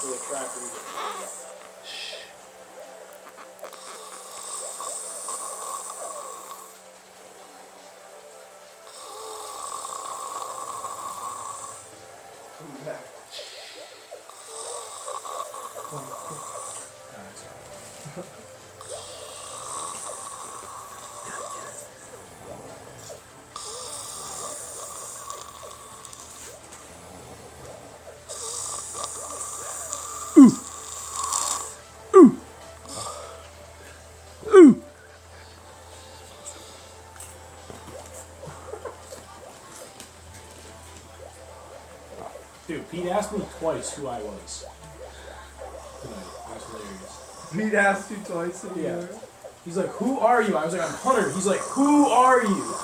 Little tracker. Come back. Dude, Pete asked me twice who I was. Tonight. It was hilarious. Pete asked you twice if you Yeah. were. He's like, who are you? I was like, I'm Hunter. He's like, who are you?